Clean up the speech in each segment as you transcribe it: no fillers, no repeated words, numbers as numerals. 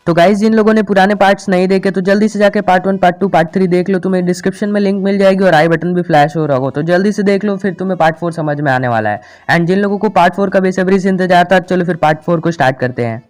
तो गाइस जिन लोगों ने पुराने पार्ट्स नहीं देखे तो जल्दी से जाके पार्ट 1 पार्ट 2 पार्ट 3 देख लो, तुम्हें डिस्क्रिप्शन में लिंक मिल जाएगी और आई बटन भी फ्लैश हो रहा होगा, तो जल्दी से देख लो, फिर तुम्हें पार्ट 4 समझ में आने वाला है। एंड जिन लोगों को पार्ट 4 का बेसब्री से इंतजार था, चलो फिर पार्ट 4 को स्टार्ट करते हैं।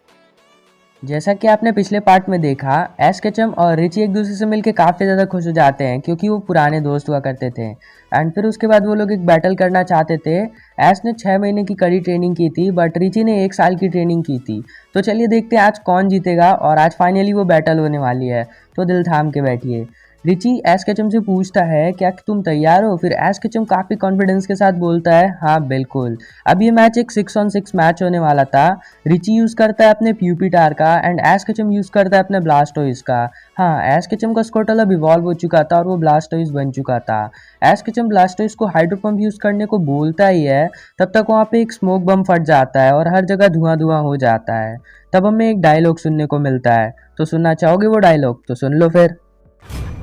जैसा कि आपने पिछले पार्ट में देखा, एश केचम और रिची एक दूसरे से मिलकर काफ़ी ज़्यादा खुश हो जाते हैं क्योंकि वो पुराने दोस्त हुआ करते थे। एंड फिर उसके बाद वो लोग एक बैटल करना चाहते थे। एश ने 6 महीने की कड़ी ट्रेनिंग की थी, बट रिची ने 1 साल की ट्रेनिंग की थी। तो चलिए देखते हैं आज कौन जीतेगा, और आज फाइनली वो बैटल होने वाली है, तो दिल थाम के बैठिए। रिची एश केचम से पूछता है क्या तुम तैयार हो? फिर एश केचम काफ़ी कॉन्फिडेंस के साथ बोलता है हाँ बिल्कुल। अब ये मैच एक 6 on 6 मैच होने वाला था। रिची यूज़ करता है अपने प्यूपिटार का एंड एश केचम यूज़ करता है अपने ब्लास्टोइस का। हाँ, एश केचम का स्कोटल अब इवॉल्व हो चुका था और वो ब्लास्टोइस बन चुका था। एश केचम ब्लास्टोइस को हाइड्रो पंप यूज़ करने को बोलता ही है, तब तक वहाँ पे एक स्मोक बम फट जाता है और हर जगह धुआं धुआं हो जाता है। तब हमें एक डायलॉग सुनने को मिलता है, तो सुनना चाहोगे वो डायलॉग? तो सुन लो फिर।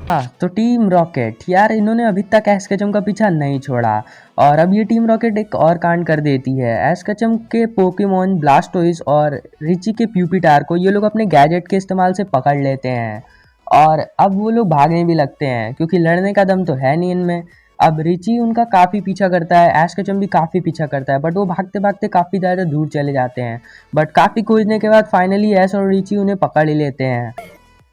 हाँ, तो टीम रॉकेट यार, इन्होंने अभी तक एश केचम का पीछा नहीं छोड़ा, और अब ये टीम रॉकेट एक और कांड कर देती है। एश केचम के पोकेमॉन ब्लास्टोइस और रिची के प्यूपिटार को ये लोग अपने गैजेट के इस्तेमाल से पकड़ लेते हैं, और अब वो लोग भागने भी लगते हैं क्योंकि लड़ने का दम तो है नहीं इनमें। अब रिची उनका काफ़ी पीछा करता है, एश केचम भी काफ़ी पीछा करता है, बट वो भागते भागते काफ़ी ज़्यादा दूर चले जाते हैं। बट काफ़ी खोजने के बाद फाइनली एश और रिची उन्हें पकड़ ही लेते हैं।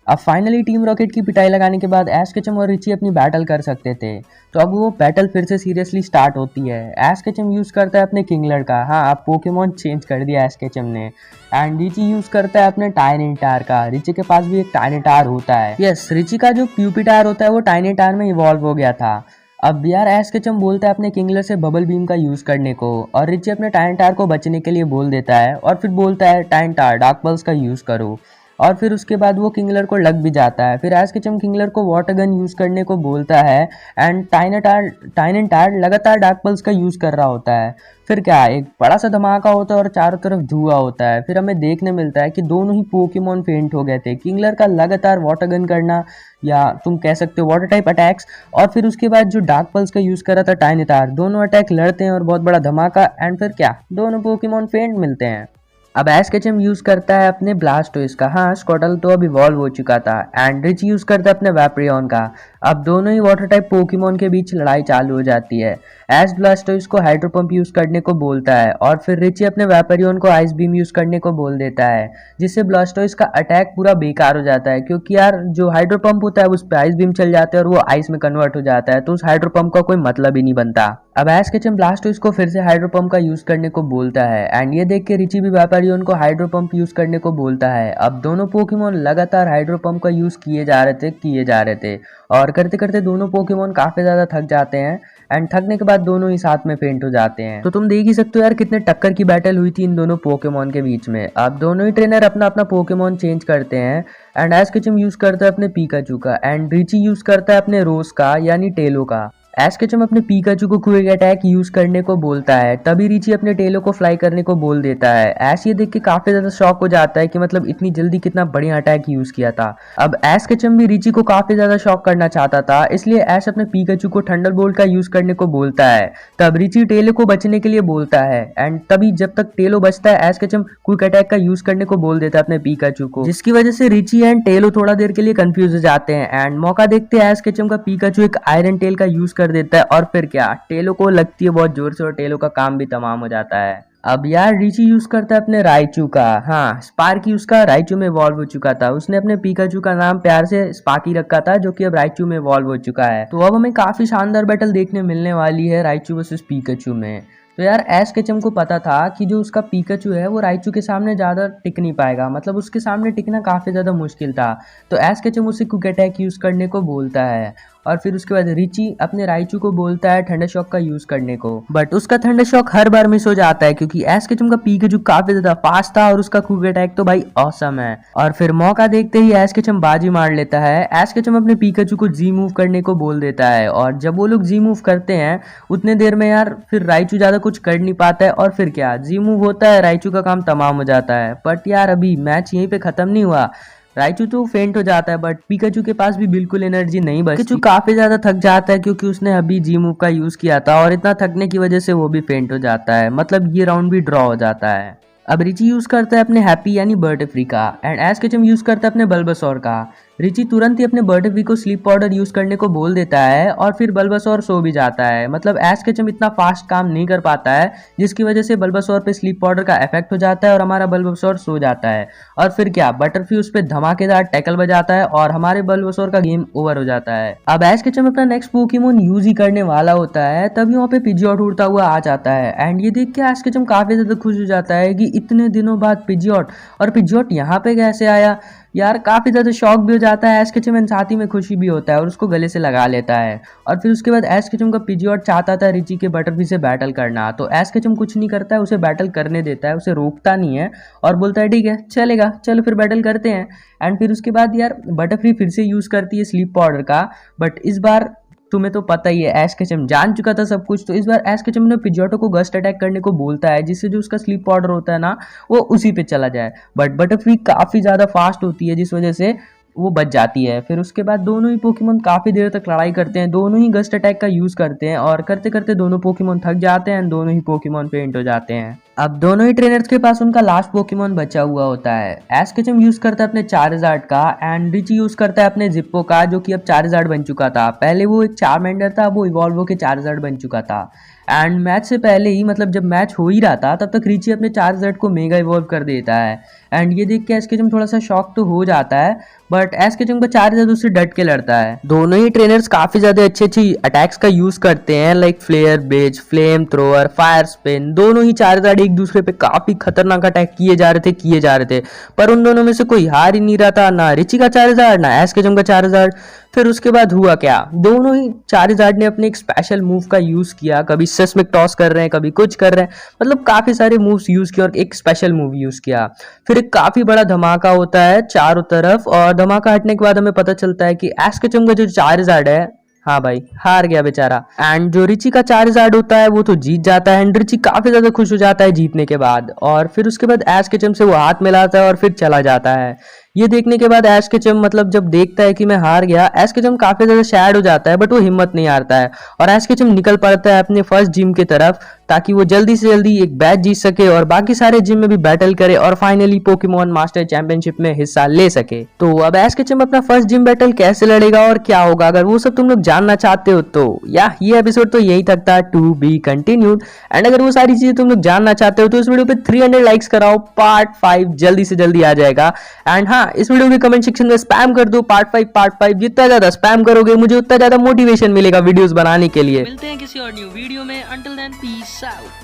अब फाइनली टीम रॉकेट की पिटाई लगाने के बाद एश केचम और रिची अपनी बैटल कर सकते थे, तो अब वो बैटल फिर से सीरियसली स्टार्ट होती है। एश केचम यूज़ करता है अपने किंगलर का, हाँ अब पोकेमॉन चेंज कर दिया एश केचम ने। एंड रिची यूज़ करता है अपने टायनिटार का। रिची के पास भी एक टायनिटार होता है। यस, रिची का जो प्यूपिटार होता है वो टायनिटार में इवॉल्व हो गया था। अब यार एश केचम बोलता है अपने किंगलर से बबल बीम का यूज़ करने को, और रिची अपने टायनिटार को बचने के लिए बोल देता है, और फिर बोलता है टायनिटार डार्क पल्स का यूज़ करो, और फिर उसके बाद वो किंगलर को लग भी जाता है। फिर एश केचम किंगलर को वाटर गन यूज़ करने को बोलता है, एंड टायनिटार लगातार डार्क पल्स का यूज़ कर रहा होता है। फिर क्या, एक बड़ा सा धमाका होता है और चारों तरफ धुआं होता है। फिर हमें देखने मिलता है कि दोनों ही पोकेमॉन फेंट हो गए थे। किंगलर का लगातार वाटर गन करना, या तुम कह सकते हो वाटर टाइप अटैक्स, और फिर उसके बाद जो डार्क पल्स का यूज़ कर रहा था टायनिटार, दोनों अटैक लड़ते हैं और बहुत बड़ा धमाका, एंड फिर क्या, दोनों पोकेमॉन फेंट मिलते हैं। अब एश केचम यूज़ करता है अपने ब्लास्टोइस का, हाँ स्कोटल तो अब इवॉल्व हो चुका था, एंड रिच यूज़ करता है अपने वैपरियन का। अब दोनों ही वाटर टाइप पोकेमॉन के बीच लड़ाई चालू हो जाती है। एश ब्लास्टोइस को हाइड्रो पंप यूज़ करने को बोलता है, और फिर रिची अपने वैपरियन को आइस बीम यूज़ करने को बोल देता है, जिससे ब्लास्टोइस का अटैक पूरा बेकार हो जाता है, क्योंकि यार जो हाइड्रो पंप होता है उस पर आइस बीम चल जाता है और वो आइस में कन्वर्ट हो जाता है, तो उस हाइड्रो पंप का कोई मतलब ही नहीं बनता। अब एश केचम ब्लास्टोइस को फिर से हाइड्रो पंप का यूज़ करने को बोलता है, एंड ये देख के रिची भी वैपरियन को हाइड्रो पंप यूज़ करने को बोलता है। अब दोनों पोकेमॉन लगातार हाइड्रो पंप का यूज़ किए जा रहे थे, और करते करते दोनों पोकेमॉन काफ़ी ज़्यादा थक जाते हैं, एंड थकने के बाद दोनों ही साथ में फेंट हो जाते हैं। तो तुम देख ही सकते हो यार कितने टक्कर की बैटल हुई थी इन दोनों पोकेमॉन के बीच में। अब दोनों ही ट्रेनर अपना अपना पोकेमॉन चेंज करते हैं, एंड एश केचम यूज़ करता है अपने पीकाचू का, एंड रिची यूज़ करता है अपने रोज का यानी टेलो का। एश केचम अपने पीकाचू को क्विक अटैक यूज करने को बोलता है, तभी रिची अपने टेलो को फ्लाई करने को बोल देता है। एश ये देख के काफी ज्यादा शॉक हो जाता है कि मतलब इतनी जल्दी कितना बढ़िया अटैक यूज किया था। अब एश केचम भी रिची को काफी ज्यादा शॉक करना चाहता था, इसलिए एश अपने पीकाचू को थंडरबोल्ट का यूज करने को बोलता है। तब रिची टेलो को बचने के लिए बोलता है, एंड तभी जब तक टेलो बचता है एश केचम क्विक अटैक का यूज करने को बोल देता है अपने पीकाचू को, जिसकी वजह से रिची एंड टेलो थोड़ा देर के लिए कंफ्यूज हो जाते हैं। एंड मौका देखते हैं एश केचम का पीकाचू एक आयरन टेल का यूज कर देता है, और फिर क्या, टेलो को लगती है बहुत जोर से और टेलो का काम भी तमाम हो जाता है। अब यार रिची यूज करता है अपने राइचू का, हाँ स्पार्की उसका राइचू में इवॉल्व हो चुका था। उसने अपने पीकाचू का नाम प्यार से स्पार्की रखा था, जो कि अब राइचू में इवॉल्व हो चुका है। तो अब हमें काफी शानदार बैटल देखने मिलने वाली है राइचू वर्सेस पीकाचू में। तो यार एश केचम को पता था कि जो उसका पीकाचू है वो राइचू के सामने ज़्यादा टिक नहीं पाएगा, मतलब उसके सामने टिकना काफ़ी ज़्यादा मुश्किल था। तो एश केचम उसे क्विक अटैक यूज़ करने को बोलता है, और फिर उसके बाद रिची अपने राइचू को बोलता है थंडर शॉक का यूज करने को, बट उसका थंडर शॉक हर बार मिस हो जाता है क्योंकि एश केचम का पीकाचू काफी ज्यादा फास्ट था और उसका क्विक अटैक तो भाई ऑसम है। और फिर मौका देखते ही एश केचम बाजी मार लेता है। एश केचम अपने पीकाचू को जी मूव करने को बोल देता है, और जब वो लोग जी मूव करते हैं उतने देर में यार फिर राइचू ज्यादा कुछ कर नहीं पाता है, और फिर क्या, जी मूव होता है, राइचू का काम तमाम हो जाता है। बट यार अभी मैच यहीं पे खत्म नहीं हुआ, राइचू तो फेंट हो जाता है, बट पीकाचू के पास भी बिल्कुल एनर्जी नहीं बचती। पीकाचू काफी ज्यादा थक जाता है क्योंकि उसने अभी जी मूव का यूज किया था, और इतना थकने की वजह से वो भी फेंट हो जाता है। मतलब ये राउंड भी ड्रॉ हो जाता है। अब रिची यूज करता है अपने हैप्पी यानी बटरफ्री का एंड एश केचम यूज करता है अपने बल्बासोर का। रिची तुरंत ही अपने बटरफ्री को स्लीप पाउडर यूज करने को बोल देता है और फिर बल्बासोर सो भी जाता है। मतलब एश केचम इतना फास्ट काम नहीं कर पाता है जिसकी वजह से बल्बासोर पे स्लीप पाउडर का इफेक्ट हो जाता है और हमारा बल्बासोर सो जाता है। और फिर क्या, बटरफ्री उस पर धमाकेदार टैकल बजाता है और हमारे बल्बासोर का गेम ओवर हो जाता है। अब एश केचम अपना नेक्स्ट पोकेमोन यूज ही करने वाला होता है तभी वहाँ पे पिजियोट उड़ता हुआ आ जाता है एंड ये देख के एश केचम काफी ज्यादा खुश हो जाता है कि इतने दिनों बाद पिजियोट, और पिजियोट यहाँ पे कैसे आया यार। काफी ज्यादा शॉक भी हो जाता है एश केचम एंड साथ ही में खुशी भी होता है और उसको गले से लगा लेता है। और फिर उसके बाद एश केचम का पिजियोट चाहता था रिची के बटरफ्री से बैटल करना, तो एश केचम कुछ नहीं करता है, उसे बैटल करने देता है, उसे रोकता नहीं है और बोलता है ठीक है चलेगा, चलो फिर बैटल करते हैं। एंड फिर उसके बाद यार बटरफ्री फिर से यूज करती है स्लीप पाउडर का, बट इस बार तुम्हें तो पता ही है एश केचम जान चुका था सब कुछ, तो इस बार एश केचम ने पिजियोटो को गस्ट अटैक करने को बोलता है जिससे जो उसका स्लीप पाउडर होता है ना वो उसी पे चला जाए। बट बटरफ्री काफी ज्यादा फास्ट होती है जिस वजह से वो बच जाती है। फिर उसके बाद दोनों ही पोकेमोन काफी देर तक लड़ाई करते हैं, दोनों ही गस्ट अटैक का यूज करते हैं और करते करते दोनों पोकेमोन थक जाते हैं एंड दोनों ही पोकेमोन फेंट हो जाते हैं। अब दोनों ही ट्रेनर्स के पास उनका लास्ट पोकेमोन बचा हुआ होता है। एश केचम यूज करता है अपने चार्जार्ड का एंड रिची यूज करता है अपने जिप्पो का जो कि अब चार्जार्ड बन चुका था। पहले वो एक चारमेंडर था, वो इवॉल्व होकर चार्जार्ड बन चुका था। एंड मैच से पहले ही, मतलब जब मैच हो ही रहा था तब तक रिची अपने चार्जार्ड को मेगा इवॉल्व कर देता है एंड ये देख के एश केचम थोड़ा सा शॉक तो हो जाता है, बट एश केचम का चार्जार्ड उससे डट के लड़ता है। दोनों ही ट्रेनर्स काफी ज्यादा अच्छी अटैक्स का यूज करते हैं like flare blaze, flamethrower, fire spin. दोनों ही चार्जार्ड एक दूसरे पे काफी खतरनाक अटैक किए जा रहे थे पर उन दोनों में से कोई हार ही नहीं रहा था, ना रिची का चार्जार्ड ना एश केचम का चार्जार्ड। फिर उसके बाद हुआ क्या, दोनों ही चार्जार्ड ने अपने एक स्पेशल मूव का यूज किया, कभी सेस्मिक टॉस कर रहे हैं, कभी कुछ कर रहे हैं, मतलब काफी सारे मूव्स यूज किए और एक स्पेशल मूव यूज किया। फिर एक काफी बड़ा धमाका होता है चारों तरफ और धमाका हटने के बाद हमें पता चलता है कि एश केचम का जो चार्जार्ड है, हाँ भाई हार गया बेचारा। एंड जो रिची का चार्जार्ड होता है वो तो जीत जाता है एंड रिची काफी ज्यादा खुश हो जाता है जीतने के बाद। और फिर उसके बाद एश केचम से वो हाथ मिलाता है और फिर चला जाता है। ये देखने के बाद एश केचम, मतलब जब देखता है कि मैं हार गया, एश केचम काफी ज्यादा सैड हो जाता है बट वो हिम्मत नहीं हारता है और एश केचम निकल पड़ता है अपने फर्स्ट जिम की तरफ ताकि वो जल्दी से जल्दी एक बैच जीत सके और बाकी सारे जिम में भी बैटल करे और फाइनली पोकेमोन मास्टर चैंपियनशिप में हिस्सा ले सके। तो अब एश केचम अपना फर्स्ट जिम बैटल कैसे लड़ेगा और क्या होगा, अगर वो सब तुम लोग जानना चाहते हो तो या ये एपिसोड तो यही तक था, टू बी कंटिन्यूड। एंड अगर वो सारी चीजें तुम लोग जानना चाहते हो तो इस वीडियो पे 300 लाइक्स कराओ, पार्ट 5 जल्दी से जल्दी आ जाएगा। एंड हाँ, इस वीडियो के कमेंट सेक्शन में स्पैम कर दो पार्ट 5। जितना ज्यादा स्पैम करोगे मुझे उतना ज्यादा मोटिवेशन मिलेगा वीडियोस बनाने के लिए। मिलते हैं किसी और न्यू वीडियो में, अंटिल देन पीस आउट।